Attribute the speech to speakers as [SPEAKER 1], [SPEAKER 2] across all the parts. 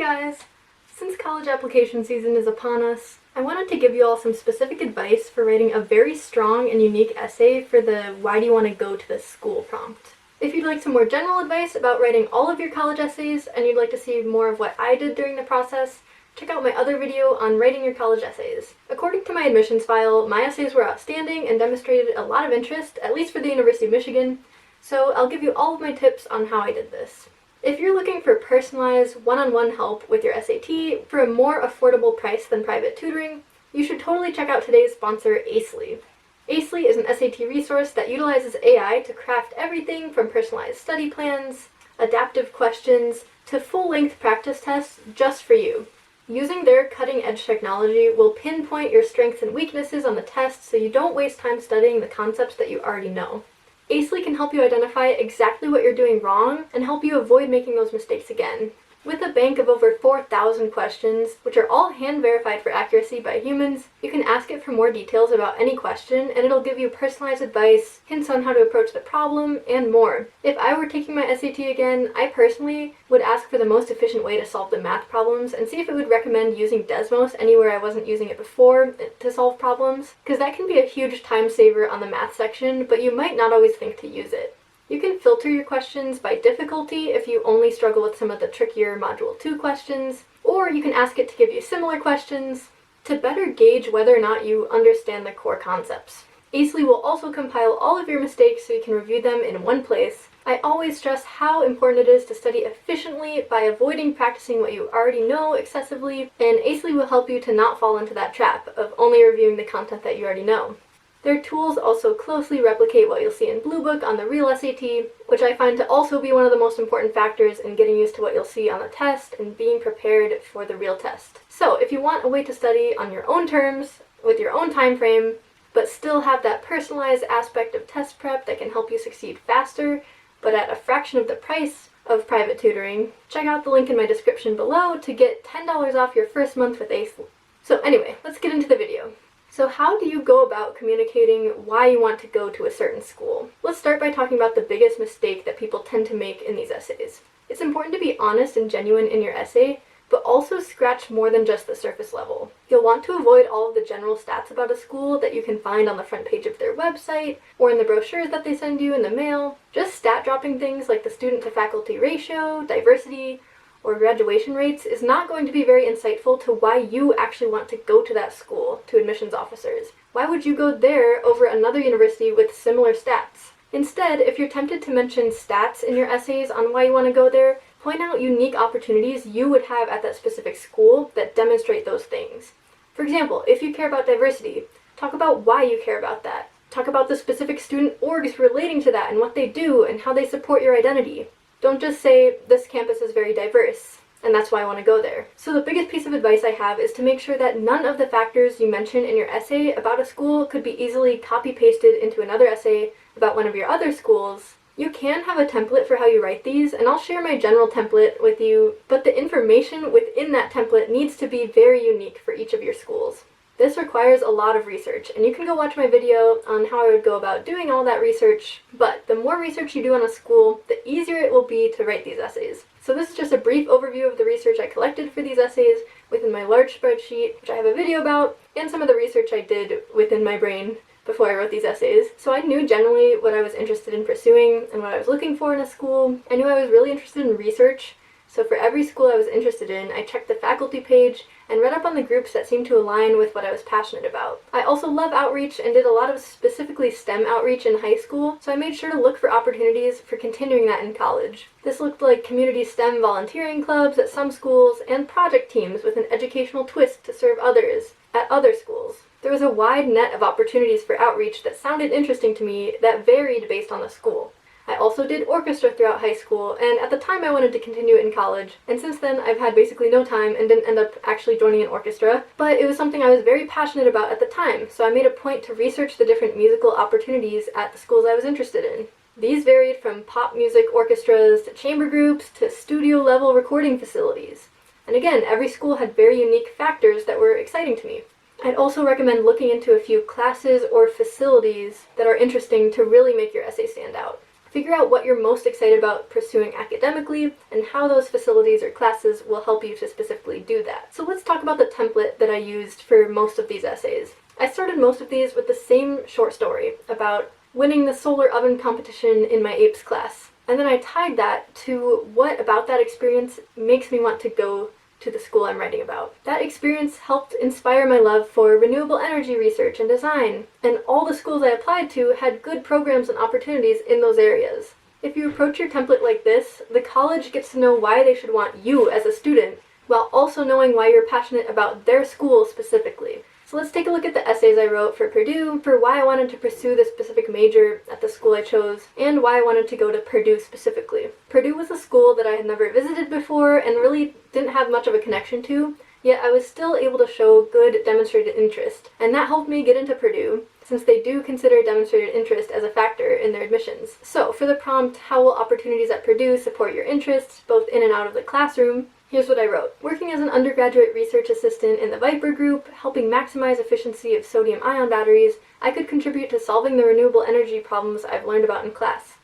[SPEAKER 1] guys! Since college application season is upon us, I wanted to give you all some specific advice for writing a very strong and unique essay for the "Why do you want to go to this school?" prompt. If you'd like some more general advice about writing all of your college essays and you'd like to see more of what I did during the process, check out my other video on writing your college essays. According to my admissions file, my essays were outstanding and demonstrated a lot of interest, at least for the University of Michigan, so I'll give you all of my tips on how I did this. If you're looking for personalized, one-on-one help with your SAT for a more affordable price than private tutoring, you should totally check out today's sponsor, Acely. Acely is an SAT resource that utilizes AI to craft everything from personalized study plans, adaptive questions, to full-length practice tests just for you. Using their cutting-edge technology will pinpoint your strengths and weaknesses on the test so you don't waste time studying the concepts that you already know. Acely can help you identify exactly what you're doing wrong and help you avoid making those mistakes again. With a bank of over 4,000 questions, which are all hand-verified for accuracy by humans, you can ask it for more details about any question and it'll give you personalized advice, hints on how to approach the problem, and more. If I were taking my SAT again, I personally would ask for the most efficient way to solve the math problems and see if it would recommend using Desmos anywhere I wasn't using it before to solve problems, because that can be a huge time saver on the math section, but you might not always think to use it. You can filter your questions by difficulty if you only struggle with some of the trickier Module 2 questions, or you can ask it to give you similar questions to better gauge whether or not you understand the core concepts. Acely will also compile all of your mistakes so you can review them in one place. I always stress how important it is to study efficiently by avoiding practicing what you already know excessively, and Acely will help you to not fall into that trap of only reviewing the content that you already know. Their tools also closely replicate what you'll see in Blue Book on the real SAT, which I find to also be one of the most important factors in getting used to what you'll see on the test and being prepared for the real test. So if you want a way to study on your own terms, with your own time frame, but still have that personalized aspect of test prep that can help you succeed faster, but at a fraction of the price of private tutoring, check out the link in my description below to get $10 off your first month with Acely. So anyway, let's get into the video. So how do you go about communicating why you want to go to a certain school? Let's start by talking about the biggest mistake that people tend to make in these essays. It's important to be honest and genuine in your essay, but also scratch more than just the surface level. You'll want to avoid all of the general stats about a school that you can find on the front page of their website or in the brochures that they send you in the mail. Just stat dropping things like the student to faculty ratio, diversity, or graduation rates is not going to be very insightful to why you actually want to go to that school to admissions officers. Why would you go there over another university with similar stats? Instead, if you're tempted to mention stats in your essays on why you want to go there, point out unique opportunities you would have at that specific school that demonstrate those things. For example, if you care about diversity, talk about why you care about that. Talk about the specific student orgs relating to that and what they do and how they support your identity. Don't just say, this campus is very diverse, and that's why I want to go there. So the biggest piece of advice I have is to make sure that none of the factors you mention in your essay about a school could be easily copy-pasted into another essay about one of your other schools. You can have a template for how you write these, and I'll share my general template with you, but the information within that template needs to be very unique for each of your schools. This requires a lot of research, and you can go watch my video on how I would go about doing all that research, but the more research you do on a school, the easier it will be to write these essays. So this is just a brief overview of the research I collected for these essays within my large spreadsheet, which I have a video about, and some of the research I did within my brain before I wrote these essays. So I knew generally what I was interested in pursuing and what I was looking for in a school. I knew I was really interested in research, so for every school I was interested in, I checked the faculty page and read up on the groups that seemed to align with what I was passionate about. I also love outreach and did a lot of specifically STEM outreach in high school, so I made sure to look for opportunities for continuing that in college. This looked like community STEM volunteering clubs at some schools and project teams with an educational twist to serve others at other schools. There was a wide net of opportunities for outreach that sounded interesting to me that varied based on the school. I also did orchestra throughout high school, and at the time I wanted to continue it in college, and since then I've had basically no time and didn't end up actually joining an orchestra, but it was something I was very passionate about at the time, so I made a point to research the different musical opportunities at the schools I was interested in. These varied from pop music orchestras to chamber groups to studio-level recording facilities. And again, every school had very unique factors that were exciting to me. I'd also recommend looking into a few classes or facilities that are interesting to really make your essay stand out. Figure out what you're most excited about pursuing academically and how those facilities or classes will help you to specifically do that. So let's talk about the template that I used for most of these essays. I started most of these with the same short story about winning the solar oven competition in my apes class. And then I tied that to what about that experience makes me want to go to the school I'm writing about. That experience helped inspire my love for renewable energy research and design, and all the schools I applied to had good programs and opportunities in those areas. If you approach your template like this, the college gets to know why they should want you as a student, while also knowing why you're passionate about their school specifically. So let's take a look at the essays I wrote for Purdue, for why I wanted to pursue this specific major at the school I chose, and why I wanted to go to Purdue specifically. Purdue was a school that I had never visited before and really didn't have much of a connection to, yet I was still able to show good demonstrated interest, and that helped me get into Purdue, since they do consider demonstrated interest as a factor in their admissions. So for the prompt, how will opportunities at Purdue support your interests, both in and out of the classroom? Here's what I wrote. Working as an undergraduate research assistant in the Viper group, helping maximize efficiency of sodium-ion batteries, I could contribute to solving the renewable energy problems I've learned about in class.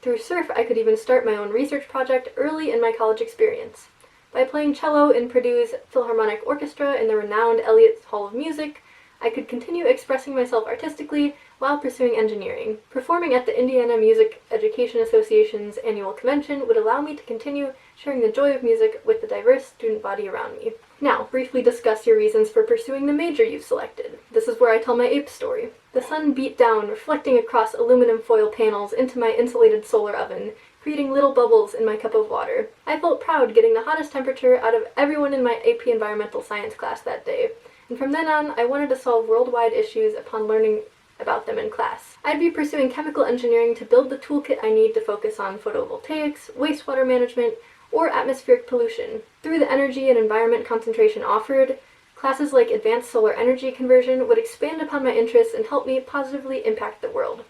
[SPEAKER 1] Through SURF, I could even start my own research project early in my college experience. By playing cello in Purdue's Philharmonic Orchestra in the renowned Elliott Hall of Music, I could continue expressing myself artistically while pursuing engineering. Performing at the Indiana Music Education Association's annual convention would allow me to continue sharing the joy of music with the diverse student body around me. Now, briefly discuss your reasons for pursuing the major you've selected. This is where I tell my ape story. The sun beat down, reflecting across aluminum foil panels into my insulated solar oven, creating little bubbles in my cup of water. I felt proud getting the hottest temperature out of everyone in my AP Environmental Science class that day, and from then on, I wanted to solve worldwide issues upon learning about them in class. I'd be pursuing chemical engineering to build the toolkit I need to focus on photovoltaics, wastewater management, or atmospheric pollution. Through the energy and environment concentration offered, classes like advanced solar energy conversion would expand upon my interests and help me positively impact the world.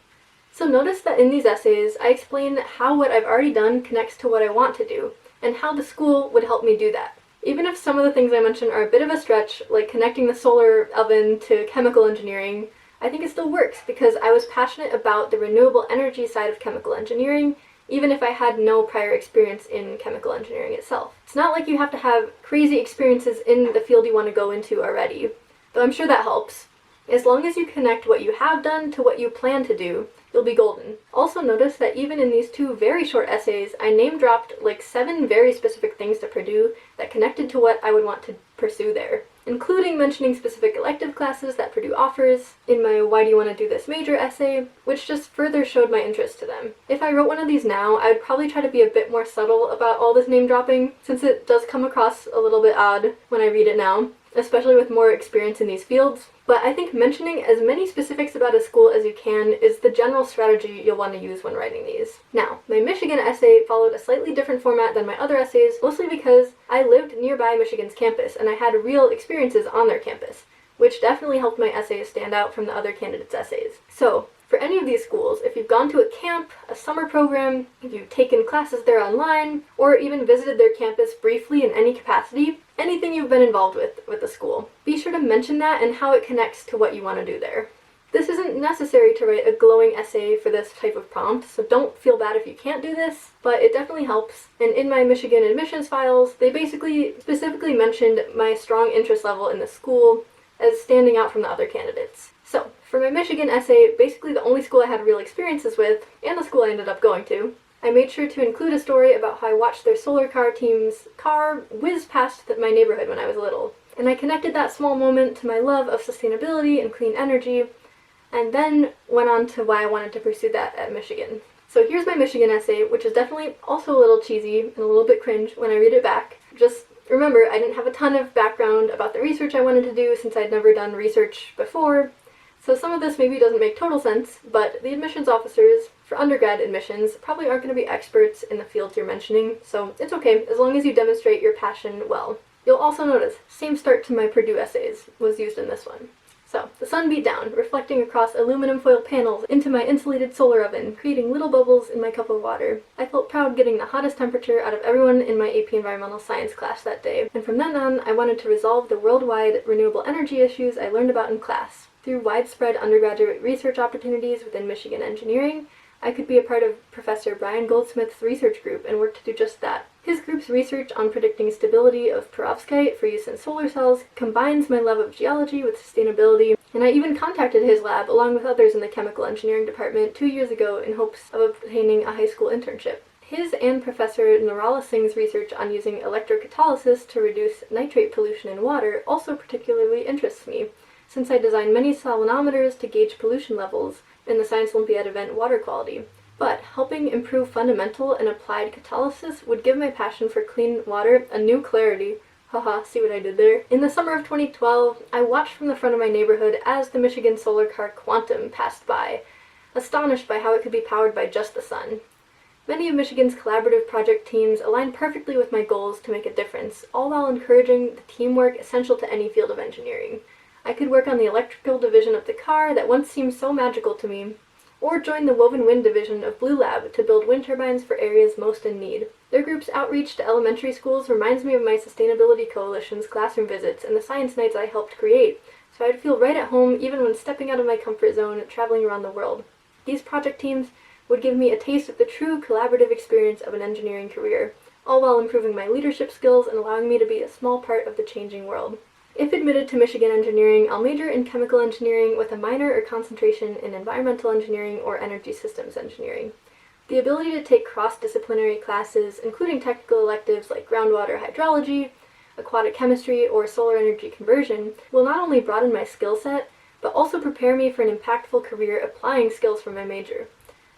[SPEAKER 1] So notice that in these essays, I explain how what I've already done connects to what I want to do, and how the school would help me do that. Even if some of the things I mentioned are a bit of a stretch, like connecting the solar oven to chemical engineering, I think it still works because I was passionate about the renewable energy side of chemical engineering, even if I had no prior experience in chemical engineering itself. It's not like you have to have crazy experiences in the field you want to go into already, but I'm sure that helps. As long as you connect what you have done to what you plan to do, you'll be golden. Also notice that even in these two very short essays, I name-dropped like 7 very specific things to Purdue that connected to what I would want to pursue there, including mentioning specific elective classes that Purdue offers in my Why Do You Want to Do This Major essay, which just further showed my interest to them. If I wrote one of these now, I would probably try to be a bit more subtle about all this name-dropping, since it does come across a little bit odd when I read it now, especially with more experience in these fields. But I think mentioning as many specifics about a school as you can is the general strategy you'll want to use when writing these. Now, my Michigan essay followed a slightly different format than my other essays, mostly because I lived nearby Michigan's campus and I had real experiences on their campus, which definitely helped my essays stand out from the other candidates' essays. So, for any of these schools, if you've gone to a camp, a summer program, if you've taken classes there online, or even visited their campus briefly in any capacity, anything you've been involved with the school, be sure to mention that and how it connects to what you want to do there. This isn't necessary to write a glowing essay for this type of prompt, so don't feel bad if you can't do this, but it definitely helps. And in my Michigan admissions files, they specifically mentioned my strong interest level in the school as standing out from the other candidates. So, for my Michigan essay, basically the only school I had real experiences with, and the school I ended up going to, I made sure to include a story about how I watched their solar car team's car whiz past my neighborhood when I was little. And I connected that small moment to my love of sustainability and clean energy, and then went on to why I wanted to pursue that at Michigan. So here's my Michigan essay, which is definitely also a little cheesy and a little bit cringe when I read it back. Just remember, I didn't have a ton of background about the research I wanted to do since I'd never done research before, so some of this maybe doesn't make total sense, but the admissions officers for undergrad admissions probably aren't going to be experts in the fields you're mentioning, so it's okay as long as you demonstrate your passion well. You'll also notice, same start to my Purdue essays was used in this one. So, the sun beat down, reflecting across aluminum foil panels into my insulated solar oven, creating little bubbles in my cup of water. I felt proud getting the hottest temperature out of everyone in my AP Environmental Science class that day, and from then on, I wanted to resolve the worldwide renewable energy issues I learned about in class. Through widespread undergraduate research opportunities within Michigan engineering, I could be a part of Professor Brian Goldsmith's research group and work to do just that. His group's research on predicting stability of perovskite for use in solar cells combines my love of geology with sustainability, and I even contacted his lab along with others in the chemical engineering department 2 years ago in hopes of obtaining a high school internship. His and Professor Nirala Singh's research on using electrocatalysis to reduce nitrate pollution in water also particularly interests me, since I designed many salinometers to gauge pollution levels in the Science Olympiad event water quality. But helping improve fundamental and applied catalysis would give my passion for clean water a new clarity. Haha, see what I did there? In the summer of 2012, I watched from the front of my neighborhood as the Michigan solar car Quantum passed by, astonished by how it could be powered by just the sun. Many of Michigan's collaborative project teams align perfectly with my goals to make a difference, all while encouraging the teamwork essential to any field of engineering. I could work on the electrical division of the car that once seemed so magical to me, or join the Woven Wind division of Blue Lab to build wind turbines for areas most in need. Their group's outreach to elementary schools reminds me of my Sustainability Coalition's classroom visits and the science nights I helped create, so I'd feel right at home even when stepping out of my comfort zone traveling around the world. These project teams would give me a taste of the true collaborative experience of an engineering career, all while improving my leadership skills and allowing me to be a small part of the changing world. If admitted to Michigan Engineering, I'll major in chemical engineering with a minor or concentration in environmental engineering or energy systems engineering. The ability to take cross-disciplinary classes, including technical electives like groundwater hydrology, aquatic chemistry, or solar energy conversion, will not only broaden my skill set, but also prepare me for an impactful career applying skills from my major.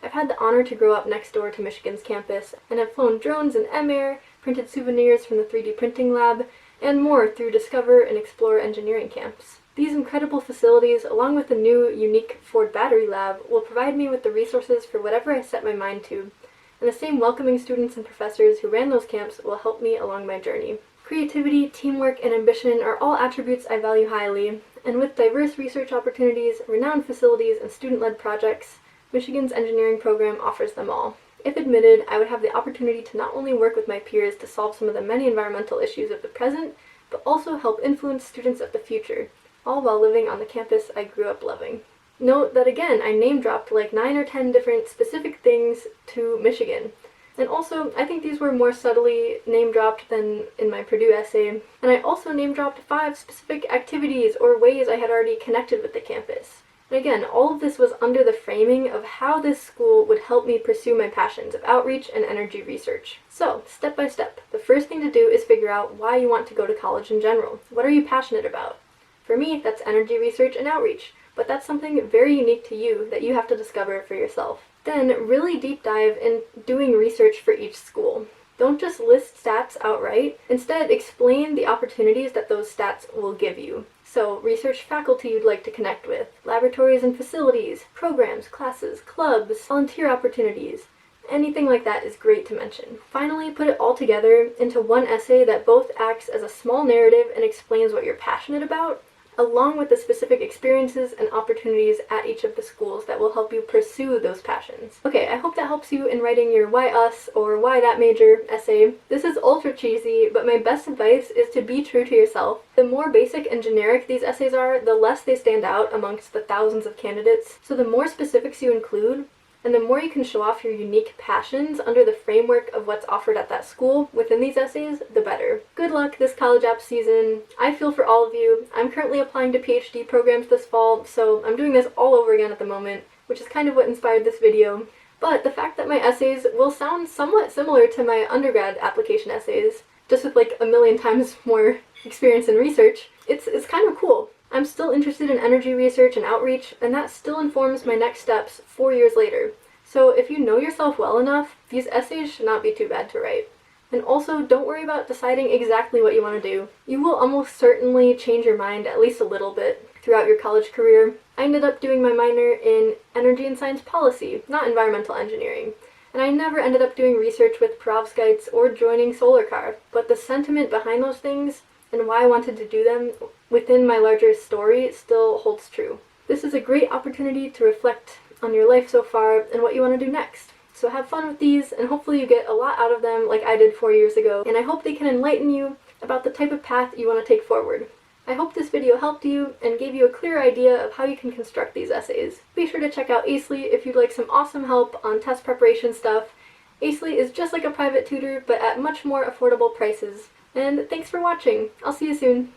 [SPEAKER 1] I've had the honor to grow up next door to Michigan's campus, and have flown drones in M-Air, printed souvenirs from the 3D printing lab, and more through Discover and Explore engineering camps. These incredible facilities, along with the new, unique Ford Battery Lab, will provide me with the resources for whatever I set my mind to, and the same welcoming students and professors who ran those camps will help me along my journey. Creativity, teamwork, and ambition are all attributes I value highly, and with diverse research opportunities, renowned facilities, and student-led projects, Michigan's engineering program offers them all. If admitted, I would have the opportunity to not only work with my peers to solve some of the many environmental issues of the present, but also help influence students of the future, all while living on the campus I grew up loving. Note that again, I name-dropped like 9 or 10 different specific things to Michigan. And also, I think these were more subtly name-dropped than in my Purdue essay, and I also name-dropped 5 specific activities or ways I had already connected with the campus. And again, all of this was under the framing of how this school would help me pursue my passions of outreach and energy research. So, step by step, the first thing to do is figure out why you want to go to college in general. What are you passionate about? For me, that's energy research and outreach, but that's something very unique to you that you have to discover for yourself. Then, really deep dive in doing research for each school. Don't just list stats outright. Instead, explain the opportunities that those stats will give you. So, research faculty you'd like to connect with, laboratories and facilities, programs, classes, clubs, volunteer opportunities. Anything like that is great to mention. Finally, put it all together into one essay that both acts as a small narrative and explains what you're passionate about, along with the specific experiences and opportunities at each of the schools that will help you pursue those passions. Okay, I hope that helps you in writing your Why Us or Why That Major essay. This is ultra cheesy, but my best advice is to be true to yourself. The more basic and generic these essays are, the less they stand out amongst the thousands of candidates. So the more specifics you include, and the more you can show off your unique passions under the framework of what's offered at that school within these essays, the better. Good luck this college app season. I feel for all of you. I'm currently applying to PhD programs this fall, so I'm doing this all over again at the moment, which is kind of what inspired this video. But the fact that my essays will sound somewhat similar to my undergrad application essays, just with like a million times more experience in research, it's kind of cool. I'm still interested in energy research and outreach, and that still informs my next steps 4 years later. So if you know yourself well enough, these essays should not be too bad to write. And also, don't worry about deciding exactly what you want to do. You will almost certainly change your mind at least a little bit throughout your college career. I ended up doing my minor in energy and science policy, not environmental engineering. And I never ended up doing research with perovskites or joining SolarCar, but the sentiment behind those things and why I wanted to do them within my larger story still holds true. This is a great opportunity to reflect on your life so far and what you want to do next. So have fun with these, and hopefully you get a lot out of them like I did 4 years ago, and I hope they can enlighten you about the type of path you want to take forward. I hope this video helped you and gave you a clear idea of how you can construct these essays. Be sure to check out Acely if you'd like some awesome help on test preparation stuff. Acely is just like a private tutor, but at much more affordable prices. And thanks for watching! I'll see you soon!